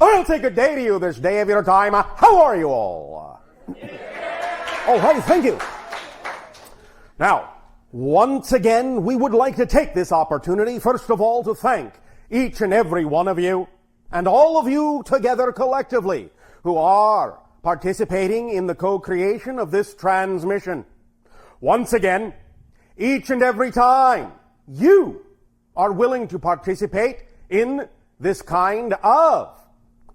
I'll take a day to you this day of your time. How are you all? Oh, hey, thank you. Now, once again, we would like to take this opportunity, first of all, to thank each and every one of you, and all of you together collectively, who are participating in the co-creation of this transmission. Once again, each and every time you are willing to participate in this kind of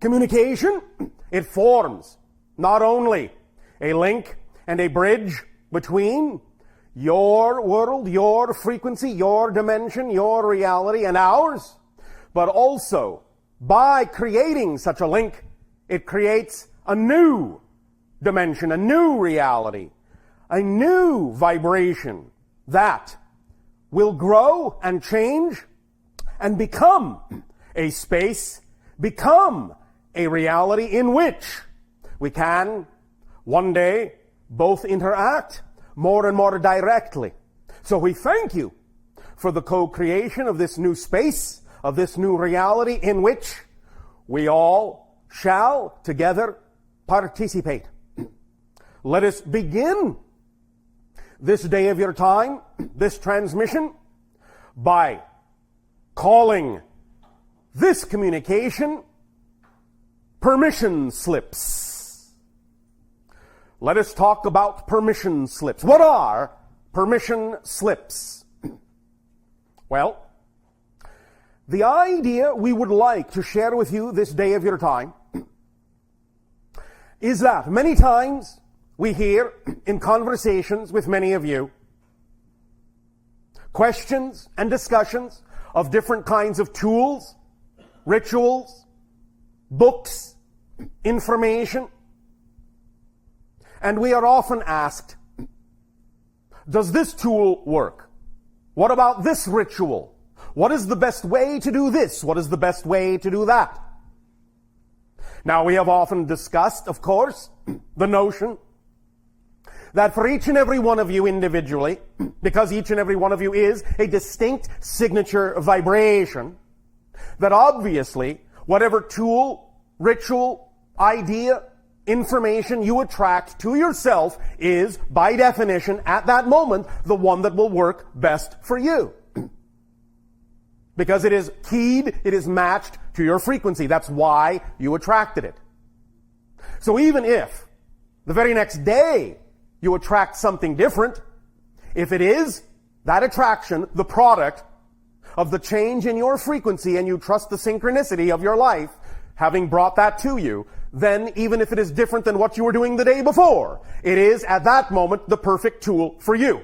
communication, it forms not only a link and a bridge between your world, your frequency, your dimension, your reality, and ours, but also by creating such a link, it creates a new dimension, a new reality, a new vibration that will grow and change and become a space, become a reality in which we can one day both interact more and more directly. So we thank you for the co-creation of this new space, of this new reality in which we all shall together participate. Let us begin this day of your time, this transmission, by calling this communication permission slips. Let us talk about permission slips. What are permission slips? Well, the idea we would like to share with you this day of your time is that many times we hear in conversations with many of you questions and discussions of different kinds of tools, rituals, books, information. And we are often asked, does this tool work? What about this ritual? What is the best way to do this? What is the best way to do that? Now, we have often discussed, of course, the notion that for each and every one of you individually, because each and every one of you is a distinct signature vibration, that obviously whatever tool, ritual, idea, information you attract to yourself is, by definition, at that moment, the one that will work best for you. Because it is keyed, it is matched to your frequency. That's why you attracted it. So even if the very next day you attract something different, if it is that attraction, the product of the change in your frequency, and you trust the synchronicity of your life having brought that to you, then even if it is different than what you were doing the day before, it is at that moment the perfect tool for you,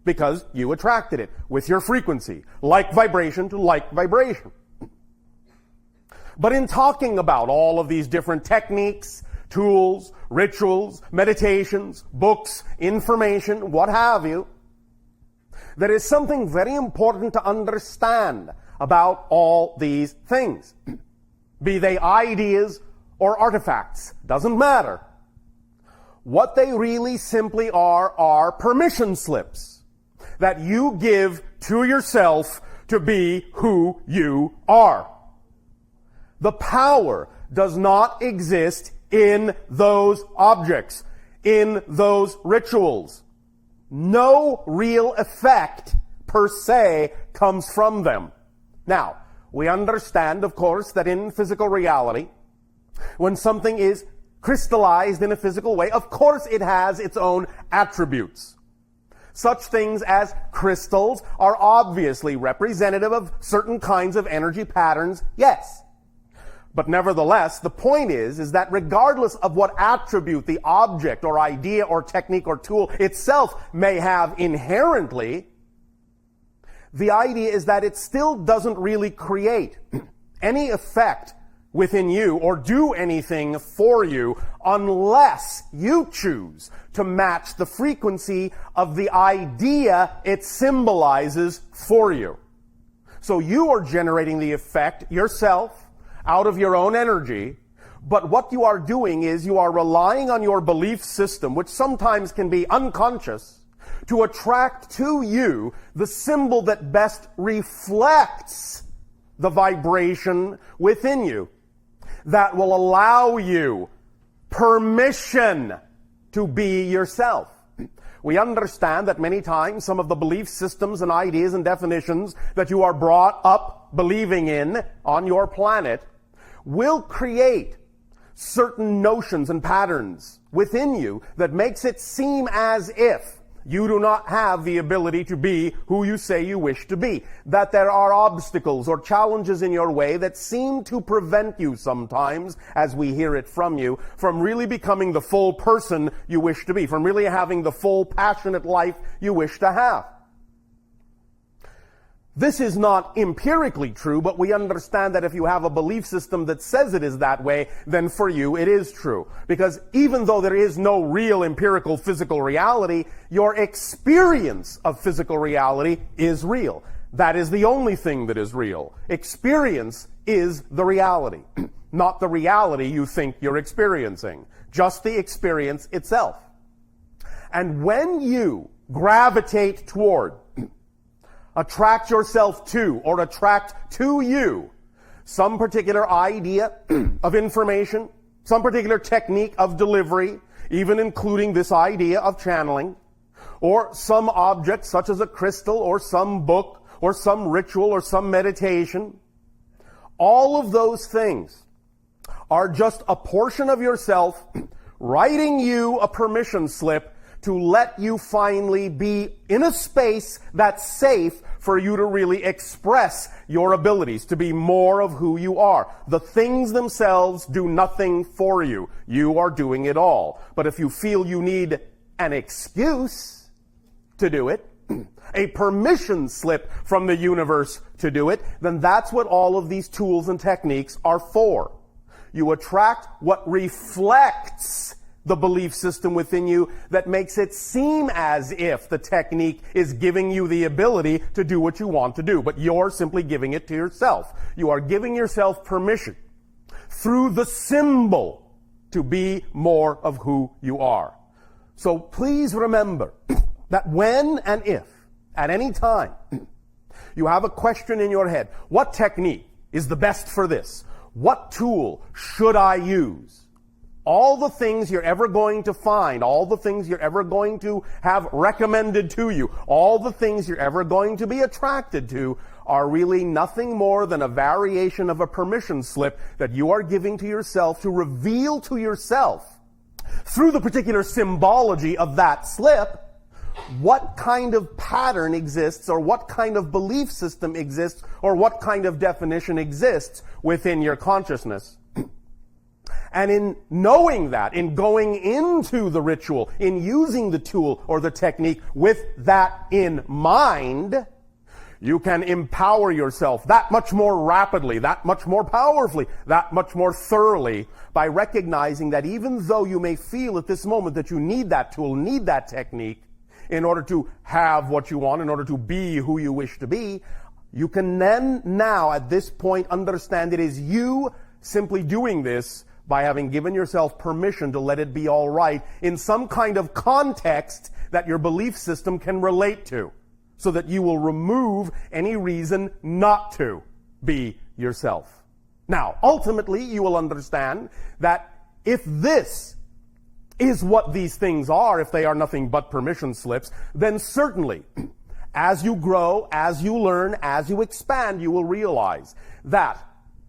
because you attracted it with your frequency, like vibration to like vibration. But in talking about all of these different techniques, tools, rituals, meditations, books, information, what have you, there is something very important to understand about all these things. Be they ideas or artifacts, doesn't matter. What they really simply are permission slips that you give to yourself to be who you are. The power does not exist in those objects, in those rituals. No real effect per se comes from them. Now, we understand, of course, that in physical reality, when something is crystallized in a physical way, of course it has its own attributes. Such things as crystals are obviously representative of certain kinds of energy patterns, yes. But nevertheless, the point is that regardless of what attribute the object or idea or technique or tool itself may have inherently, the idea is that it still doesn't really create any effect within you or do anything for you unless you choose to match the frequency of the idea it symbolizes for you. So you are generating the effect yourself out of your own energy, but what you are doing is you are relying on your belief system, which sometimes can be unconscious, to attract to you the symbol that best reflects the vibration within you. that will allow you permission to be yourself. We understand that many times some of the belief systems and ideas and definitions that you are brought up believing in on your planet will create certain notions and patterns within you that makes it seem as if you do not have the ability to be who you say you wish to be. That there are obstacles or challenges in your way that seem to prevent you sometimes, as we hear it from you, from really becoming the full person you wish to be, from really having the full passionate life you wish to have. This is not empirically true, but we understand that if you have a belief system that says it is that way, then for you it is true. Because even though there is no real empirical physical reality, your experience of physical reality is real. That is the only thing that is real. Experience is the reality, not the reality you think you're experiencing, just the experience itself. And when you gravitate toward, attract yourself to, or attract to you some particular idea of information, some particular technique of delivery, even including this idea of channeling, or some object such as a crystal or some book or some ritual or some meditation, all of those things are just a portion of yourself writing you a permission slip to let you finally be in a space that's safe for you to really express your abilities, to be more of who you are. The things themselves do nothing for you. You are doing it all. But if you feel you need an excuse to do it, a permission slip from the universe to do it, then that's what all of these tools and techniques are for. You attract what reflects the belief system within you that makes it seem as if the technique is giving you the ability to do what you want to do, but you're simply giving it to yourself. You are giving yourself permission through the symbol to be more of who you are. So please remember that when and if, at any time, you have a question in your head, what technique is the best for this? What tool should I use? All the things you're ever going to find, all the things you're ever going to have recommended to you, all the things you're ever going to be attracted to are really nothing more than a variation of a permission slip that you are giving to yourself to reveal to yourself, through the particular symbology of that slip, what kind of pattern exists, or what kind of belief system exists, or what kind of definition exists within your consciousness. And in knowing that, in going into the ritual, in using the tool or the technique with that in mind, you can empower yourself that much more rapidly, that much more powerfully, that much more thoroughly by recognizing that even though you may feel at this moment that you need that tool, need that technique in order to have what you want, in order to be who you wish to be, you can then now at this point understand it is you simply doing this by having given yourself permission to let it be all right in some kind of context that your belief system can relate to, so that you will remove any reason not to be yourself. Now, ultimately, you will understand that if this is what these things are, if they are nothing but permission slips, then certainly, as you grow, as you learn, as you expand, you will realize that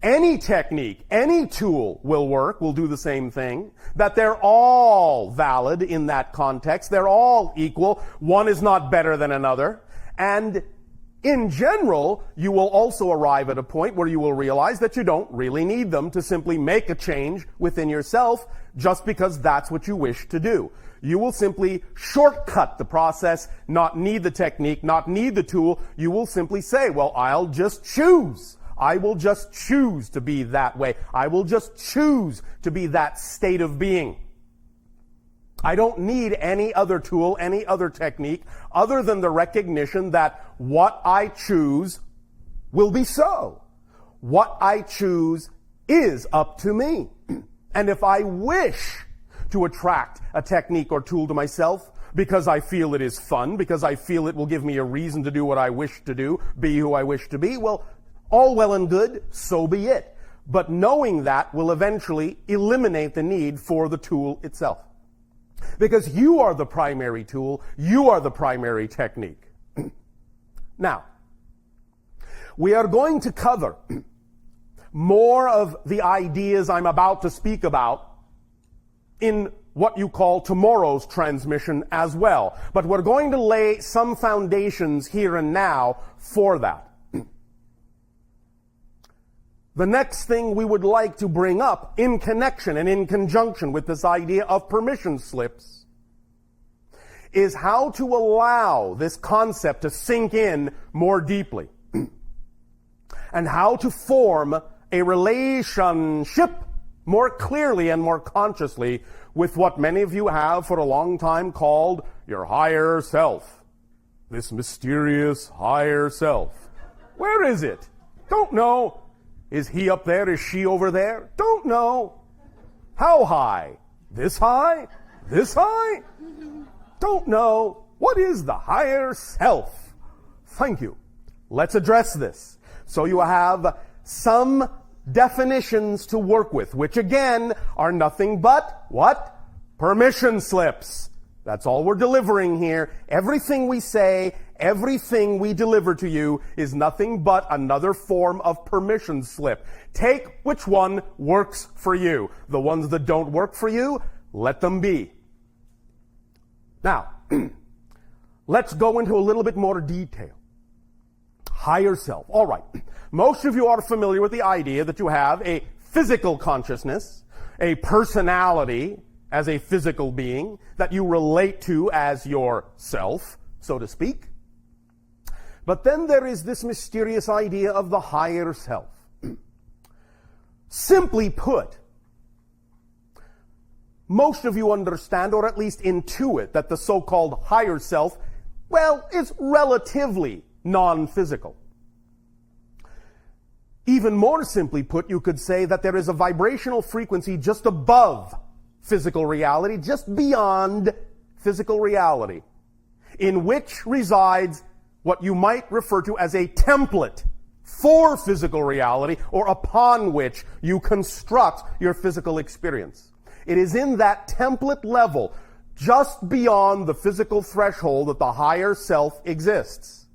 any technique, any tool will work, will do the same thing, that they're all valid in that context, they're all equal, one is not better than another, and in general, you will also arrive at a point where you will realize that you don't really need them to simply make a change within yourself just because that's what you wish to do. You will simply shortcut the process, not need the technique, not need the tool. You will simply say, well, I'll just choose. I will just choose to be that way. I will just choose to be that state of being. I don't need any other tool, any other technique, other than the recognition that what I choose will be so. What I choose is up to me. And if I wish to attract a technique or tool to myself because I feel it is fun, because I feel it will give me a reason to do what I wish to do, be who I wish to be, well, all well and good, so be it. But knowing that will eventually eliminate the need for the tool itself. Because you are the primary tool, you are the primary technique. Now, we are going to cover more of the ideas I'm about to speak about in what you call tomorrow's transmission as well. But we're going to lay some foundations here and now for that. The next thing we would like to bring up in connection and in conjunction with this idea of permission slips is how to allow this concept to sink in more deeply and how to form a relationship more clearly and more consciously with what many of you have for a long time called your higher self. This mysterious higher self. Where is it? Don't know. Is he up there? Is she over there? Don't know. How high? This high? This high? Don't know. What is the higher self? Thank you. Let's address this. So you have some definitions to work with, which again are nothing but what? Permission slips. That's all we're delivering here. Everything we say, everything we deliver to you is nothing but another form of permission slip. Take which one works for you. The ones that don't work for you, let them be. Now, let's go into a little bit more detail. Higher self. All right. Most of you are familiar with the idea that you have a physical consciousness, a personality as a physical being that you relate to as yourself, so to speak. But then there is this mysterious idea of the higher self. Simply put, most of you understand, or at least intuit, that the so-called higher self, well, is relatively non-physical. Even more simply put, you could say that there is a vibrational frequency just above physical reality, just beyond physical reality, in which resides what you might refer to as a template for physical reality, or upon which you construct your physical experience. It is in that template level, just beyond the physical threshold, that the higher self exists.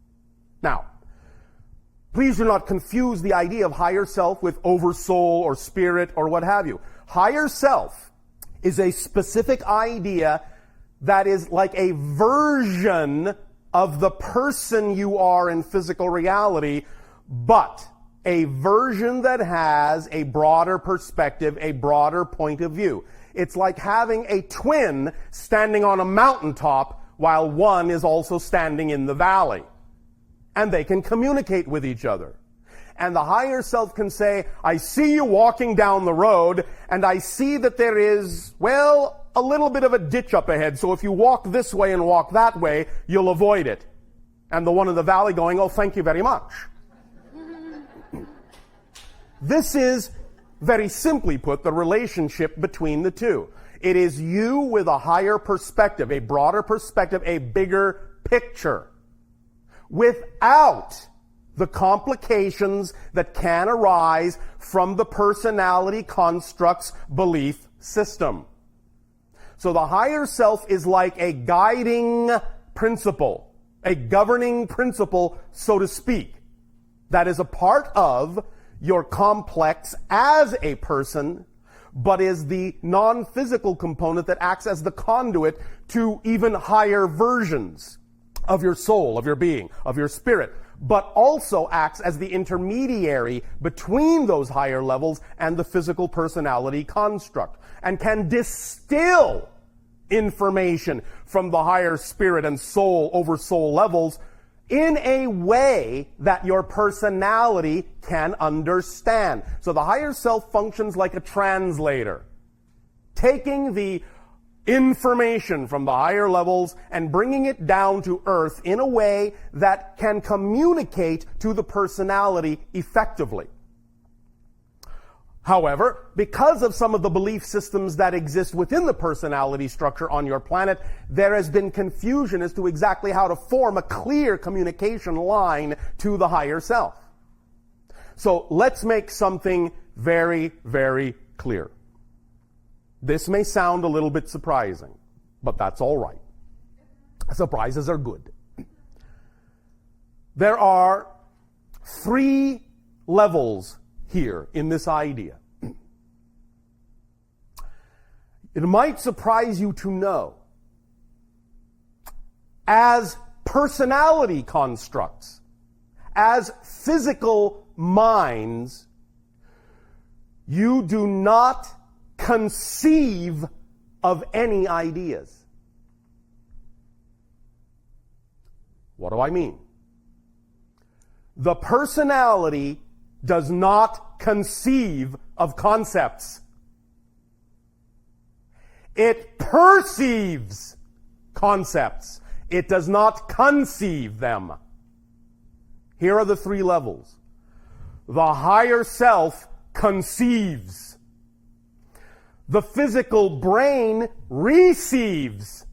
Now, please do not confuse the idea of higher self with oversoul or spirit or what have you. Higher self is a specific idea that is like a version of the person you are in physical reality, but a version that has a broader perspective, a broader point of view. It's like having a twin standing on a mountaintop while one is also standing in the valley. And they can communicate with each other. And the higher self can say, I see you walking down the road, and I see that there is, well, a little bit of a ditch up ahead, so if you walk this way and walk that way, you'll avoid it. And the one in the valley going, oh, thank you very much. This is, very simply put, the relationship between the two. It is you with a higher perspective, a broader perspective, a bigger picture, without the complications that can arise from the personality construct's belief system. So the higher self is like a guiding principle, a governing principle, so to speak, that is a part of your complex as a person, but is the non-physical component that acts as the conduit to even higher versions of your soul, of your being, of your spirit, but also acts as the intermediary between those higher levels and the physical personality construct, and can distill information from the higher spirit and soul over soul levels in a way that your personality can understand. So the higher self functions like a translator, taking the information from the higher levels and bringing it down to earth in a way that can communicate to the personality effectively. However, because of some of the belief systems that exist within the personality structure on your planet, there has been confusion as to exactly how to form a clear communication line to the higher self. So let's make something very, very clear. This may sound a little bit surprising, but that's all right. Surprises are good. There are 3 levels here in this idea. It might surprise you to know, as personality constructs, as physical minds, you do not conceive of any ideas. What do I mean? The personality does not conceive of concepts. It perceives concepts. It does not conceive them. Here are the 3 levels. The higher self conceives. The physical brain receives.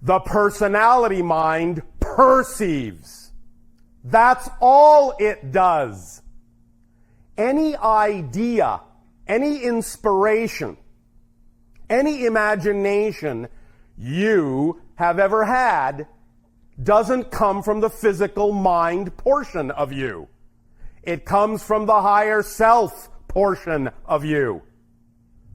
The personality mind perceives. That's all it does. Any idea, any inspiration, any imagination you have ever had doesn't come from the physical mind portion of you. It comes from the higher self portion of you,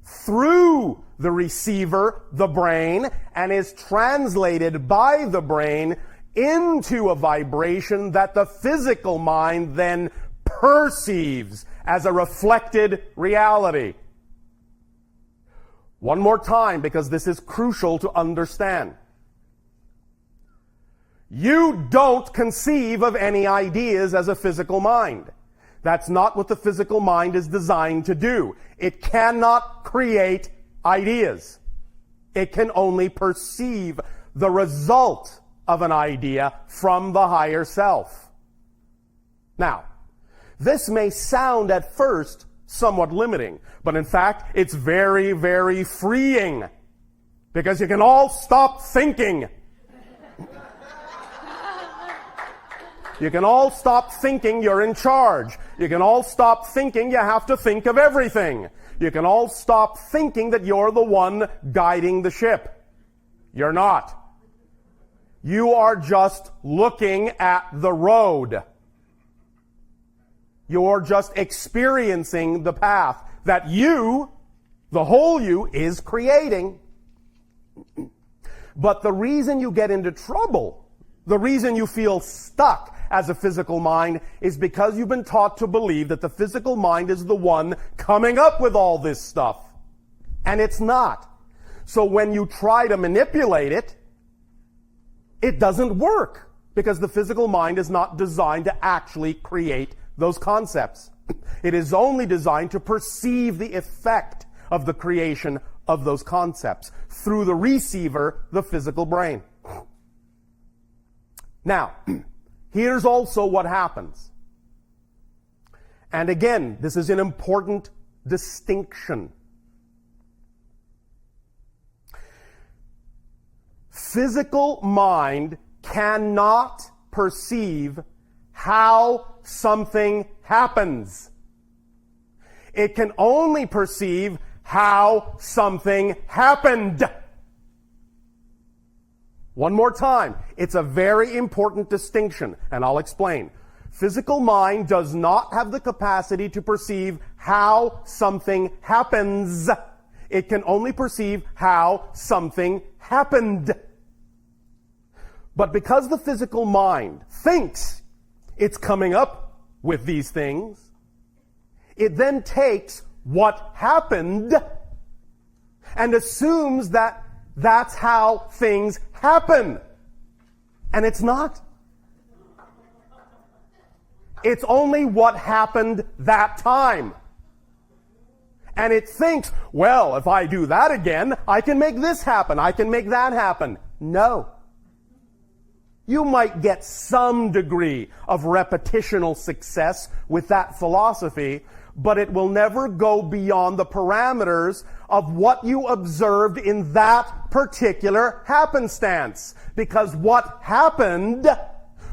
through the receiver, the brain, and is translated by the brain into a vibration that the physical mind then perceives as a reflected reality. One more time, because this is crucial to understand. You don't conceive of any ideas as a physical mind. That's not what the physical mind is designed to do. It cannot create ideas. It can only perceive the result of an idea from the higher self. Now, this may sound at first somewhat limiting, but in fact, it's very, very freeing, because you can all stop thinking. You can all stop thinking you're in charge. You can all stop thinking you have to think of everything. You can all stop thinking that you're the one guiding the ship. You're not. You are just looking at the road. You're just experiencing the path that you, the whole you, is creating. But the reason you get into trouble, the reason you feel stuck as a physical mind, is because you've been taught to believe that the physical mind is the one coming up with all this stuff. And it's not. So when you try to manipulate it, it doesn't work, because the physical mind is not designed to actually create those concepts. It is only designed to perceive the effect of the creation of those concepts through the receiver, the physical brain. Now, here's also what happens. And again, this is an important distinction. Physical mind cannot perceive how something happens. It can only perceive how something happened. One more time. It's a very important distinction, and I'll explain. Physical mind does not have the capacity to perceive how something happens. It can only perceive how something happened. But because the physical mind thinks it's coming up with these things, it then takes what happened and assumes that that's how things happen. And it's not. It's only what happened that time. And it thinks, well, if I do that again, I can make this happen. I can make that happen. No. You might get some degree of repetitional success with that philosophy, but it will never go beyond the parameters of what you observed in that particular happenstance. Because what happened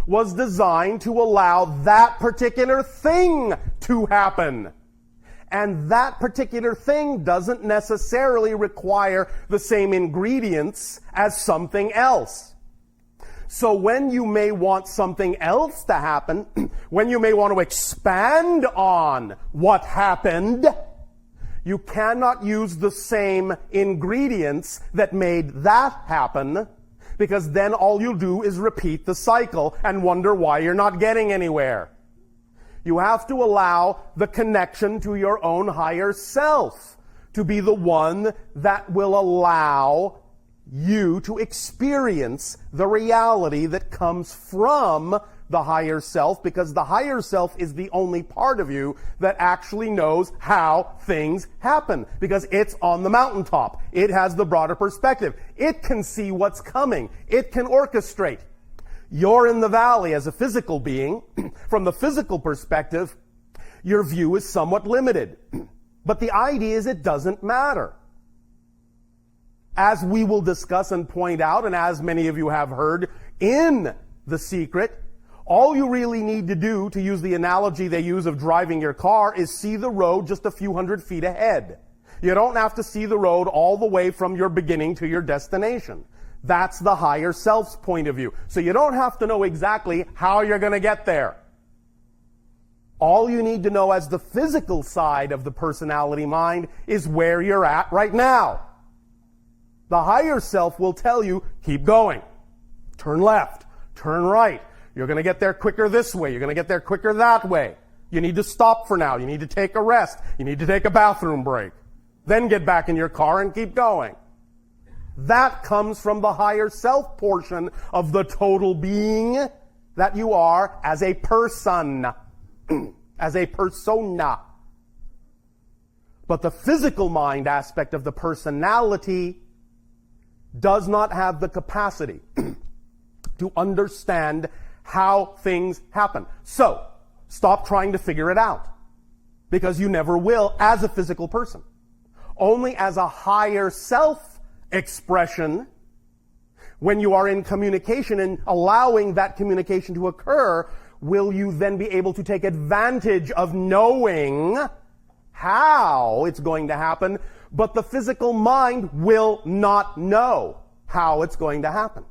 was designed to allow that particular thing to happen. And that particular thing doesn't necessarily require the same ingredients as something else. So when you may want something else to happen, when you may want to expand on what happened, you cannot use the same ingredients that made that happen, because then all you'll do is repeat the cycle and wonder why you're not getting anywhere. You have to allow the connection to your own higher self to be the one that will allow you to experience the reality that comes from the higher self, because the higher self is the only part of you that actually knows how things happen, because it's on the mountaintop. It has the broader perspective. It can see what's coming. It can orchestrate. You're in the valley as a physical being. From the physical perspective, your view is somewhat limited. But the idea is it doesn't matter. As we will discuss and point out, and as many of you have heard in The Secret, all you really need to do, to use the analogy they use of driving your car, is see the road just a few hundred feet ahead. You don't have to see the road all the way from your beginning to your destination. That's the higher self's point of view. So you don't have to know exactly how you're going to get there. All you need to know as the physical side of the personality mind is where you're at right now. The higher self will tell you, keep going. Turn left. Turn right. You're going to get there quicker this way. You're going to get there quicker that way. You need to stop for now. You need to take a rest. You need to take a bathroom break. Then get back in your car and keep going. That comes from the higher self portion of the total being that you are as a person, as a persona. But the physical mind aspect of the personality does not have the capacity to understand how things happen. So, stop trying to figure it out, because you never will as a physical person. Only as a higher self expression, when you are in communication and allowing that communication to occur, will you then be able to take advantage of knowing how it's going to happen. But the physical mind will not know how it's going to happen.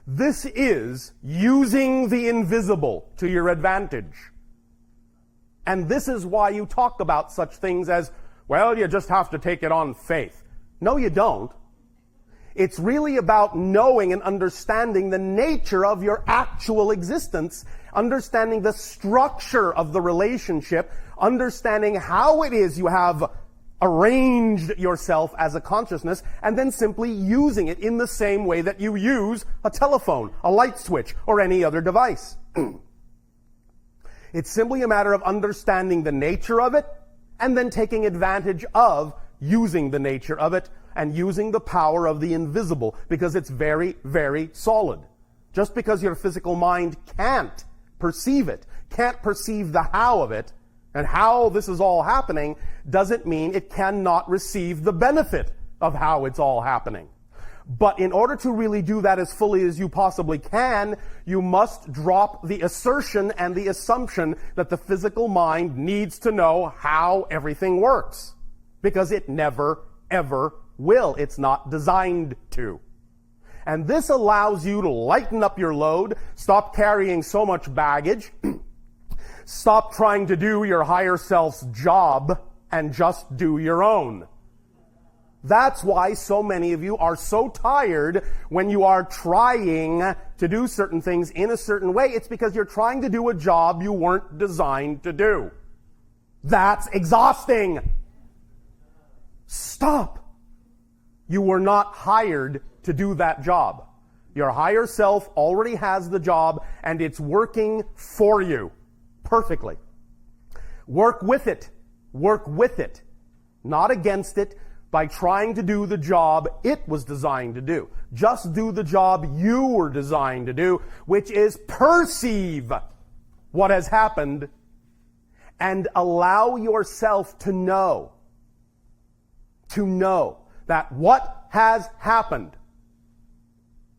This is using the invisible to your advantage. And this is why you talk about such things as, well, you just have to take it on faith. No, you don't. It's really about knowing and understanding the nature of your actual existence, understanding the structure of the relationship, understanding how it is you have arranged yourself as a consciousness, and then simply using it in the same way that you use a telephone, a light switch, or any other device. It's simply a matter of understanding the nature of it, and then taking advantage of using the nature of it, and using the power of the invisible, because it's very, very solid. Just because your physical mind can't perceive it, can't perceive the how of it, and how this is all happening, doesn't mean it cannot receive the benefit of how it's all happening. But in order to really do that as fully as you possibly can, you must drop the assertion and the assumption that the physical mind needs to know how everything works. Because it never, ever will. It's not designed to. And this allows you to lighten up your load, stop carrying so much baggage, stop trying to do your higher self's job, and just do your own. That's why so many of you are so tired when you are trying to do certain things in a certain way. It's because you're trying to do a job you weren't designed to do. That's exhausting. Stop. You were not hired to do that job. Your higher self already has the job, and it's working for you perfectly. Work with it. Work with it. Not against it, by trying to do the job it was designed to do. Just do the job you were designed to do, which is perceive what has happened and allow yourself to know that what has happened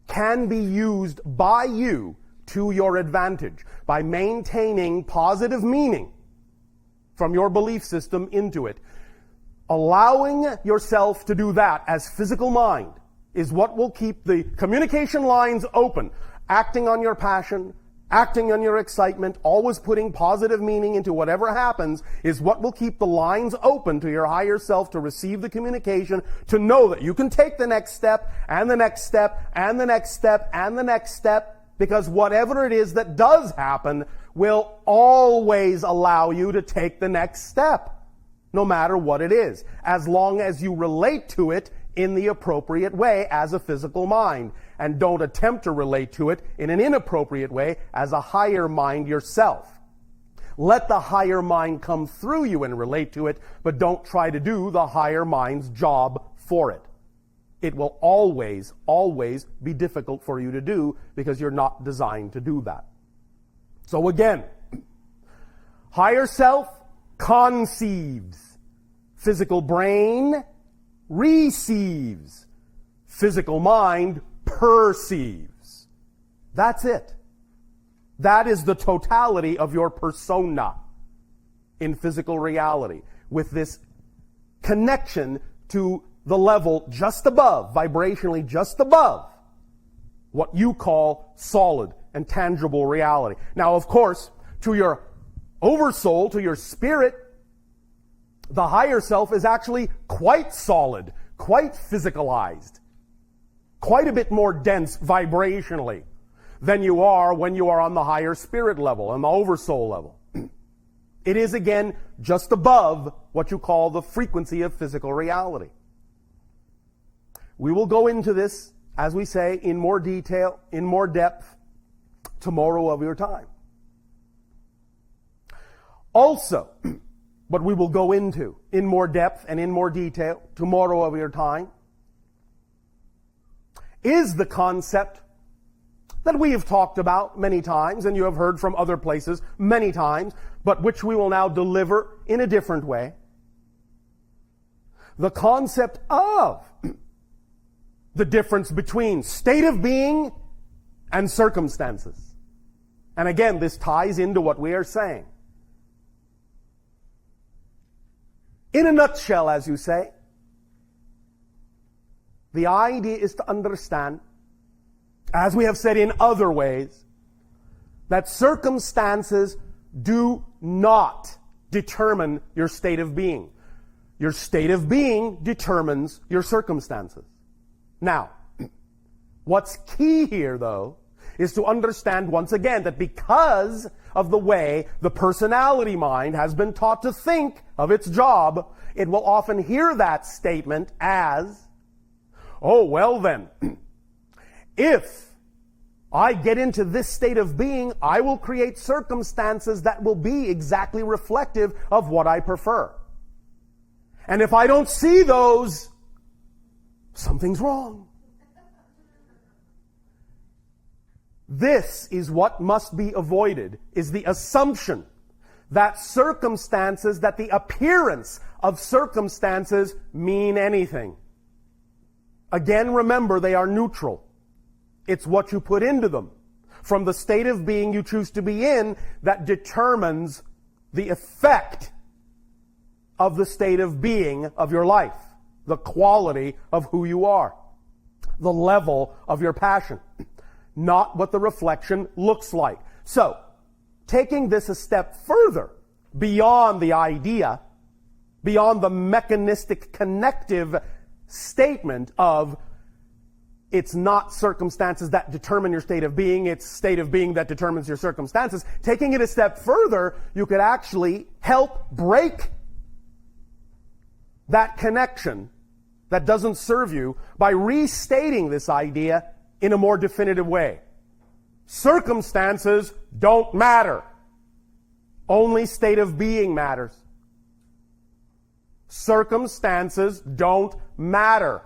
can be used by you to your advantage by maintaining positive meaning from your belief system into it. Allowing yourself to do that as physical mind is what will keep the communication lines open. Acting on your passion, acting on your excitement, always putting positive meaning into whatever happens is what will keep the lines open to your higher self to receive the communication, to know that you can take the next step, and the next step, and the next step, and the next step, because whatever it is that does happen will always allow you to take the next step, no matter what it is, as long as you relate to it in the appropriate way as a physical mind, and don't attempt to relate to it in an inappropriate way as a higher mind yourself. Let the higher mind come through you and relate to it, but don't try to do the higher mind's job for it. It will always, always be difficult for you to do because you're not designed to do that. So again, higher self conceives. Physical brain receives. Physical mind perceives. That's it. That is the totality of your persona in physical reality, with this connection to the level just above, vibrationally just above, what you call solid and tangible reality. Now, of course, to your oversoul, to your spirit, the higher self is actually quite solid, quite physicalized, quite a bit more dense vibrationally than you are when you are on the higher spirit level, on the oversoul level. It is, again, just above what you call the frequency of physical reality. We will go into this, as we say, in more detail, in more depth, tomorrow of your time. Also, what we will go into in more depth and in more detail tomorrow of your time is the concept that we have talked about many times, and you have heard from other places many times, but which we will now deliver in a different way. The concept of the difference between state of being and circumstances. And again, this ties into what we are saying. In a nutshell, as you say, the idea is to understand, as we have said in other ways, that circumstances do not determine your state of being. Your state of being determines your circumstances. Now, what's key here, though, is to understand once again that because of the way the personality mind has been taught to think of its job, it will often hear that statement as, oh, well then, if I get into this state of being, I will create circumstances that will be exactly reflective of what I prefer. And if I don't see those, something's wrong. This is what must be avoided, is the assumption that circumstances, that the appearance of circumstances mean anything. Again, remember, they are neutral. It's what you put into them from the state of being you choose to be in that determines the effect of the state of being of your life, the quality of who you are, the level of your passion, not what the reflection looks like. So, taking this a step further, beyond the idea, beyond the mechanistic connective statement of it's not circumstances that determine your state of being, it's state of being that determines your circumstances. Taking it a step further, you could actually help break that connection that doesn't serve you by restating this idea in a more definitive way. Circumstances don't matter. Only state of being matters. Circumstances don't matter.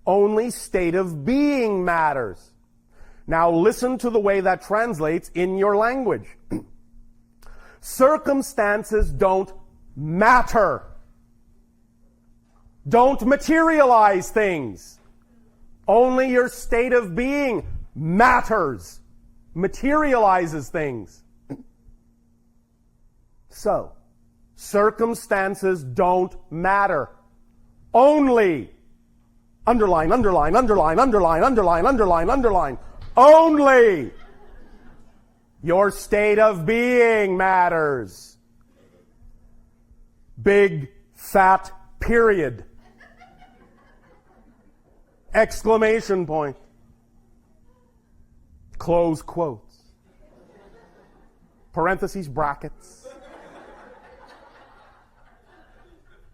Only state of being matters. Now listen to the way that translates in your language. Circumstances don't matter. Don't materialize things. Only your state of being matters, materializes things. So, Circumstances don't matter. Only, underline, underline, underline, underline, underline, underline, underline, only your state of being matters. Big, fat, period. Exclamation point. Close quotes. Parentheses, brackets.